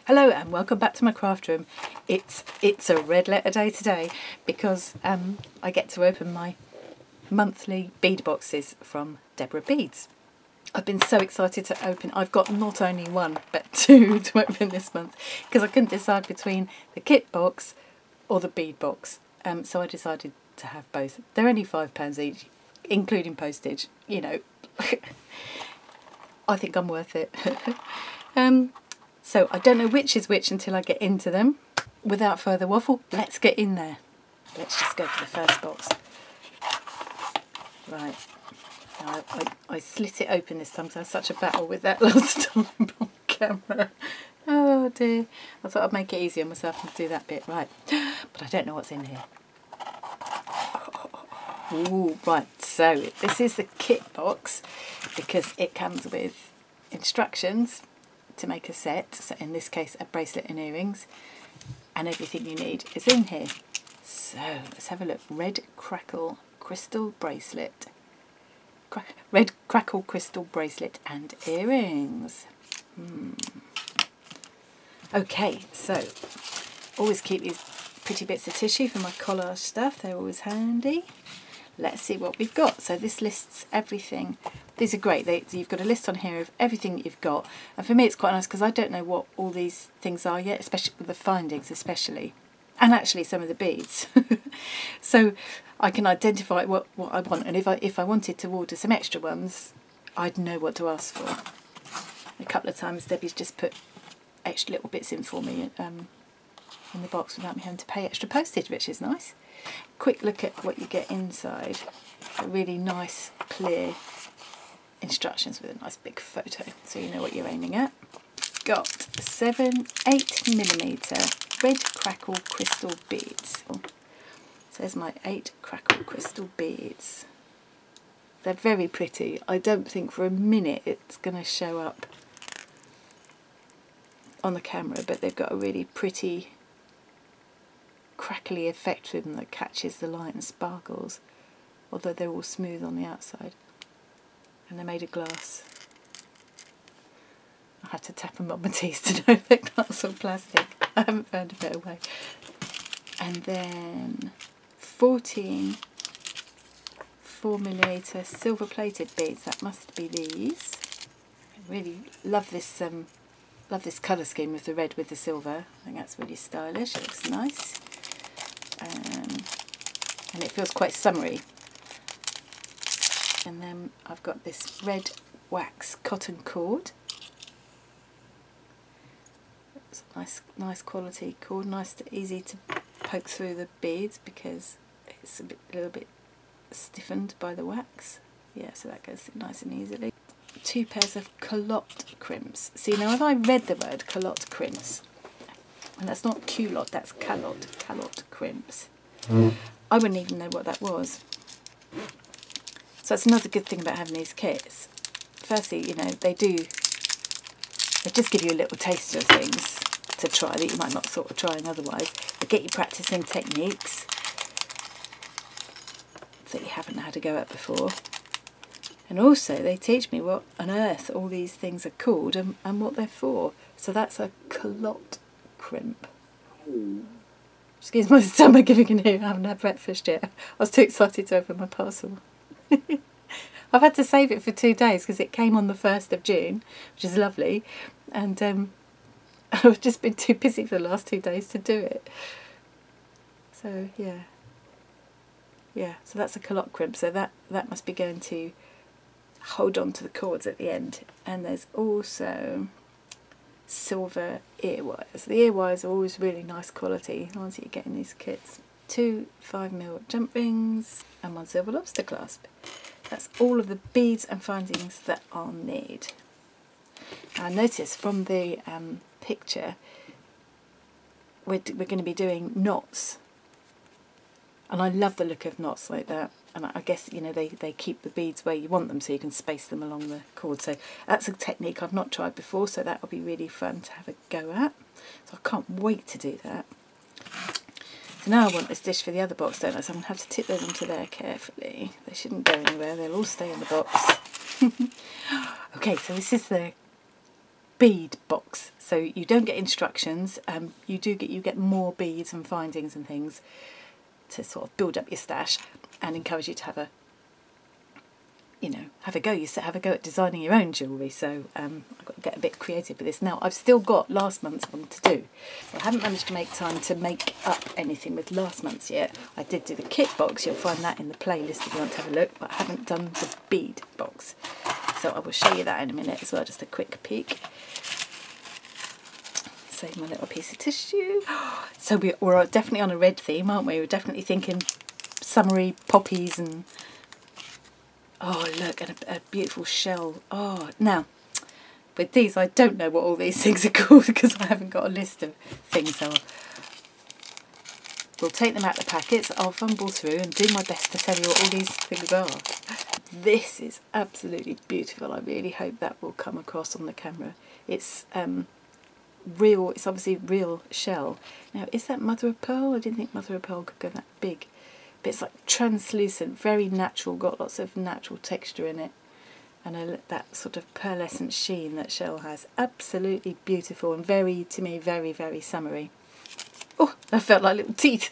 Hello and welcome back to my craft room. It's a red letter day today because I get to open my monthly bead boxes from Deborah Beads. I've been so excited to open. I've got not only one but two to open this month because I couldn't decide between the kit box or the bead box. So I decided to have both. They're only £5 each, including postage. You know, I think I'm worth it. So I don't know which is which until I get into them. Without further waffle, let's get in there. Let's just go for the first box. Right. Now I slit it open this time because I had such a battle with that last time on camera. Oh dear. I thought I'd make it easier on myself and do that bit. Right. But I don't know what's in here. Ooh, right. So this is the kit box because it comes with instructions to make a set, so in this case a bracelet and earrings, and everything you need is in here. So let's have a look. Red crackle crystal bracelet, red crackle crystal bracelet and earrings. Okay, so always keep these pretty bits of tissue for my collage stuff, they're always handy. Let's see what we've got. So this lists everything. These are great. You've got a list on here of everything that you've got. And for me it's quite nice because I don't know what all these things are yet, especially with the findings especially. And actually some of the beads. So I can identify what I want. And if I wanted to order some extra ones, I'd know what to ask for. A couple of times Debbie's just put extra little bits in for me in the box without me having to pay extra postage, which is nice. Quick look at what you get inside. A really nice clear instructions with a nice big photo so you know what you're aiming at. Got 8mm red crackle crystal beads. So there's my 8 crackle crystal beads. They're very pretty. I don't think for a minute it's going to show up on the camera, but they've got a really pretty crackly effect with them that catches the light and sparkles, although they're all smooth on the outside. And they're made of glass. I have to tap them on my teeth to know if they're glass or plastic. I haven't found a better way. And then 14 4mm silver plated beads. That must be these. I really love this colour scheme with the red with the silver. I think that's really stylish. It looks nice. And it feels quite summery. And then I've got this red wax cotton cord. It's a nice quality cord, easy to poke through the beads because it's a little bit stiffened by the wax. Yeah, so that goes nice and easily. 2 pairs of culotte crimps. See, now if I read the word culotte crimps, and that's not culotte, that's calotte crimps, I wouldn't even know what that was. So that's another good thing about having these kits. Firstly, you know, they just give you a little taster of things to try that you might not sort of trying otherwise. They get you practicing techniques that you haven't had to go at before. And also they teach me what on earth all these things are called and what they're for. So that's a culotte crimp. Excuse my stomach giving an ear, I haven't had breakfast yet. I was too excited to open my parcel. I've had to save it for 2 days because it came on the 1st of June, which is lovely, and I've just been too busy for the last 2 days to do it. So yeah, so that's a culotte crimp, so that must be going to hold on to the cords at the end. And there's also silver ear wires. The ear wires are always really nice quality, the ones that you get in these kits. 2 5mm jump rings and 1 silver lobster clasp. That's all of the beads and findings that I'll need. I noticed from the picture we're going to be doing knots, and I love the look of knots like that. And I guess, you know, they keep the beads where you want them so you can space them along the cord. So that's a technique I've not tried before, so that will be really fun to have a go at. So I can't wait to do that. So now I want this dish for the other box, don't I? So I'm going to have to tip those into there carefully. They shouldn't go anywhere, they'll all stay in the box. Okay, so this is the Bead Box. So you don't get instructions, you get more beads and findings and things to sort of build up your stash and encourage you to have a have a go at designing your own jewellery. So I've got to get a bit creative with this. Now I've still got last month's one to do. So I haven't managed to make time to make up anything with last month's yet. I did do the kit box, you'll find that in the playlist if you want to have a look, but I haven't done the bead box. So I will show you that in a minute as well, just a quick peek. Save my little piece of tissue. So we're definitely on a red theme, aren't we? We're definitely thinking summery poppies and oh look, and a beautiful shell. Oh, now with these I don't know what all these things are called because I haven't got a list of things, so we'll take them out of the packets. I'll fumble through and do my best to tell you what all these things are. This is absolutely beautiful. I really hope that will come across on the camera. It's real, it's obviously real shell. Now is that mother of pearl? I didn't think mother of pearl could go that big. But it's like translucent, very natural, got lots of natural texture in it, and that sort of pearlescent sheen that shell has. Absolutely beautiful and very, to me, very, very summery. Oh, that felt like little teeth.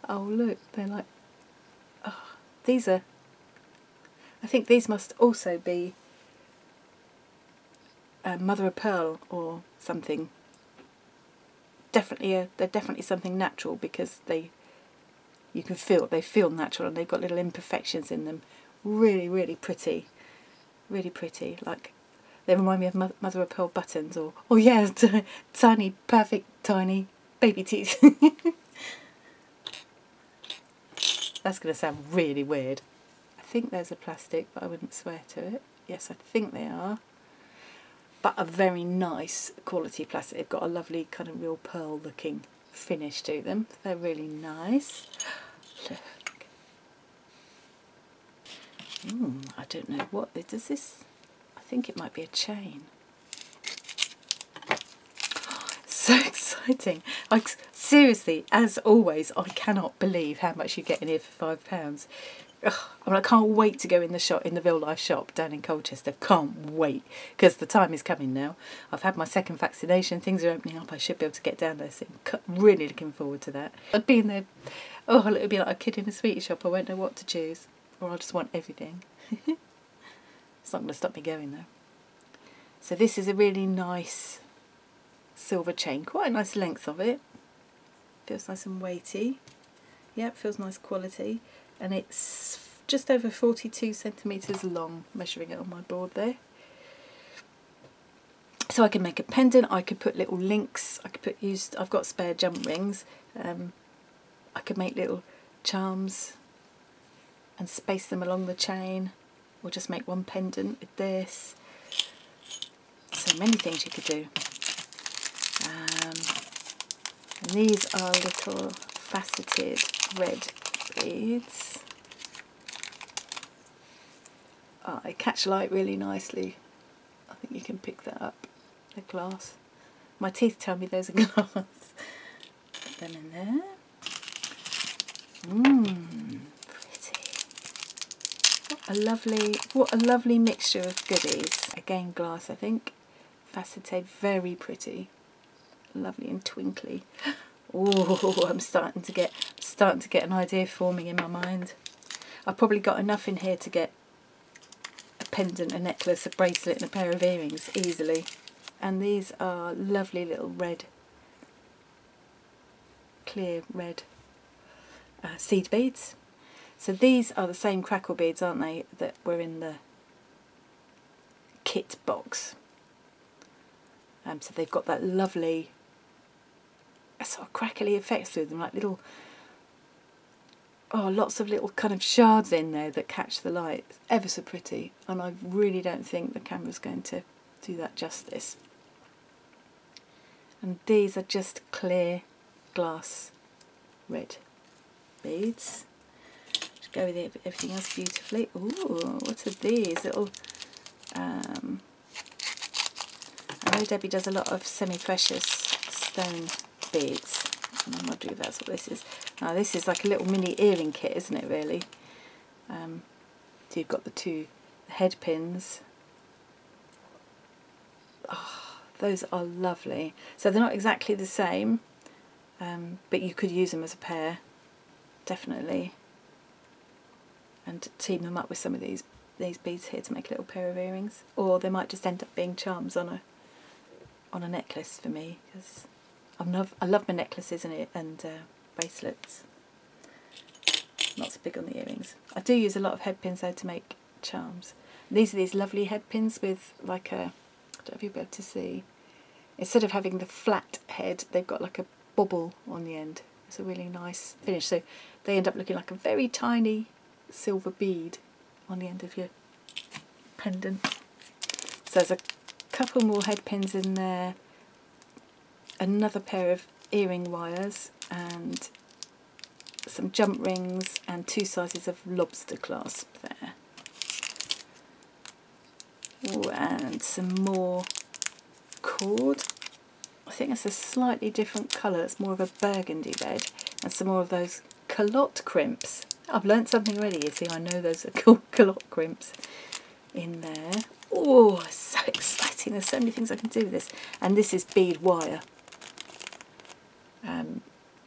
Oh look, they're like, oh, these are, I think these must also be mother of pearl or something. Definitely they're definitely something natural because they feel natural and they've got little imperfections in them. Really, really pretty, really pretty. Like they remind me of mother of pearl buttons, or oh yeah, tiny, perfect, tiny baby teeth. That's going to sound really weird. I think there's a plastic, but I wouldn't swear to it. Yes, I think they are. But a very nice quality plastic. They've got a lovely kind of real pearl looking finish to them. They're really nice. Look. I don't know what does this. I think it might be a chain. So exciting. Seriously, as always, I cannot believe how much you get in here for £5. I can't wait to go in the shop, in the real life shop down in Colchester. Can't wait, because the time is coming now. I've had my second vaccination, things are opening up, I should be able to get down there soon. Really looking forward to that. I'd be in there, oh, it'll be like a kid in a sweetie shop. I won't know what to choose, or I'll just want everything. It's not going to stop me going though. So this is a really nice silver chain, quite a nice length of it. Feels nice and weighty. Yep, feels nice quality. And it's just over 42 centimetres long, measuring it on my board there. So I can make a pendant, I could put little links, I could put I've got spare jump rings, I could make little charms and space them along the chain, or just make one pendant with this. So many things you could do. And these are little faceted red beads. Oh, they catch light really nicely. I think you can pick that up. They're glass. My teeth tell me those are glass. Put them in there. Pretty. What a lovely mixture of goodies. Again, glass, I think. Faceted, very pretty. Lovely and twinkly. Oh, I'm starting to get an idea forming in my mind. I've probably got enough in here to get a pendant, a necklace, a bracelet and a pair of earrings easily. And these are lovely little red, clear red seed beads. So these are the same crackle beads, aren't they, that were in the kit box. So they've got that lovely sort of crackly effect through them, like little, oh, lots of little kind of shards in there that catch the light. It's ever so pretty, and I really don't think the camera's going to do that justice. And these are just clear glass red beads. Just go with everything else beautifully. Ooh, what are these little? I know Debbie does a lot of semi-precious stone beads, and I'm wondering if that's what this is. Now this is like a little mini earring kit, isn't it really? So you've got the two head pins. Oh, those are lovely. So they're not exactly the same, but you could use them as a pair, definitely. And team them up with some of these beads here to make a little pair of earrings. Or they might just end up being charms on a necklace for me, because I love my necklaces and bracelets. Not so big on the earrings. I do use a lot of head pins though to make charms. And these are these lovely head pins with like a, I don't know if you'll be able to see, instead of having the flat head, they've got like a bobble on the end. It's a really nice finish. So they end up looking like a very tiny silver bead on the end of your pendant. So there's a couple more head pins in there, another pair of earring wires, and some jump rings, and 2 sizes of lobster clasp there. Ooh, and some more cord. I think it's a slightly different colour, it's more of a burgundy red, and some more of those culotte crimps. I've learnt something already, you see. I know those are called culotte crimps in there. Oh, so exciting, there's so many things I can do with this. And this is bead wire.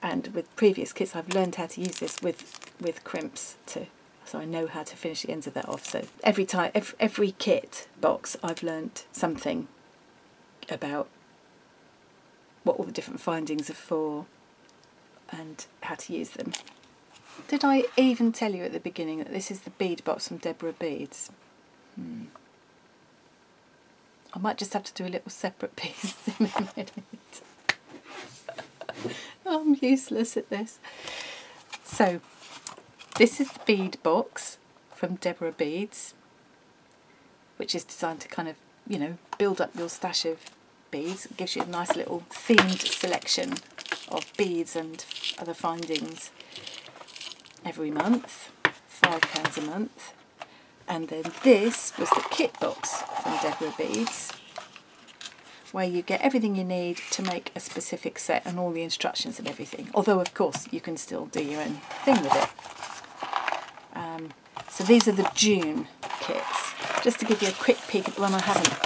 And with previous kits I've learned how to use this with crimps so I know how to finish the ends of that off. So every kit box I've learnt something about what all the different findings are for and how to use them. Did I even tell you at the beginning that this is the bead box from Deborah Beads? I might just have to do a little separate piece in a minute. I'm useless at this. So this is the bead box from Deborah Beads, which is designed to kind of, you know, build up your stash of beads. It gives you a nice little themed selection of beads and other findings every month, £5 a month. And then this was the kit box from Deborah Beads, where you get everything you need to make a specific set and all the instructions and everything. Although, of course, you can still do your own thing with it. So these are the June kits. Just to give you a quick peek at the one I haven't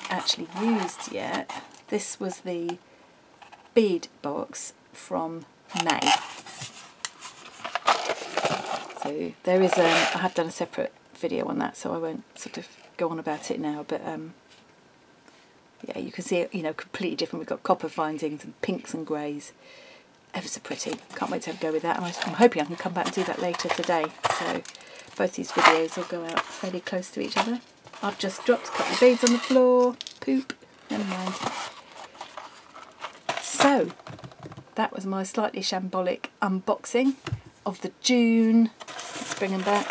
actually used yet, this was the bead box from May. So there is I have done a separate video on that, so I won't sort of go on about it now, but yeah, you can see it, you know, completely different. We've got copper findings and pinks and greys. Ever so pretty. Can't wait to have a go with that. And I'm hoping I can come back and do that later today. So both these videos will go out fairly close to each other. I've just dropped a couple of beads on the floor. Poop. Never mind. So that was my slightly shambolic unboxing of the June. Let's bring them back.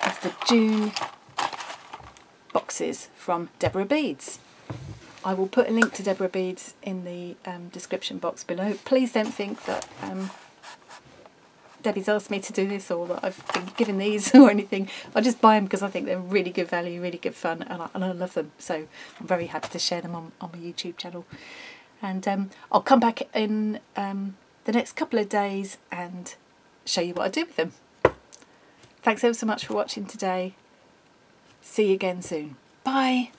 Of the June boxes from Deborah Beads. I will put a link to Deborah Beads in the description box below. Please don't think that Debbie's asked me to do this or that I've been given these or anything. I just buy them because I think they're really good value, really good fun, and I love them. So I'm very happy to share them on my YouTube channel. And I'll come back in the next couple of days and show you what I do with them. Thanks ever so much for watching today. See you again soon. Bye.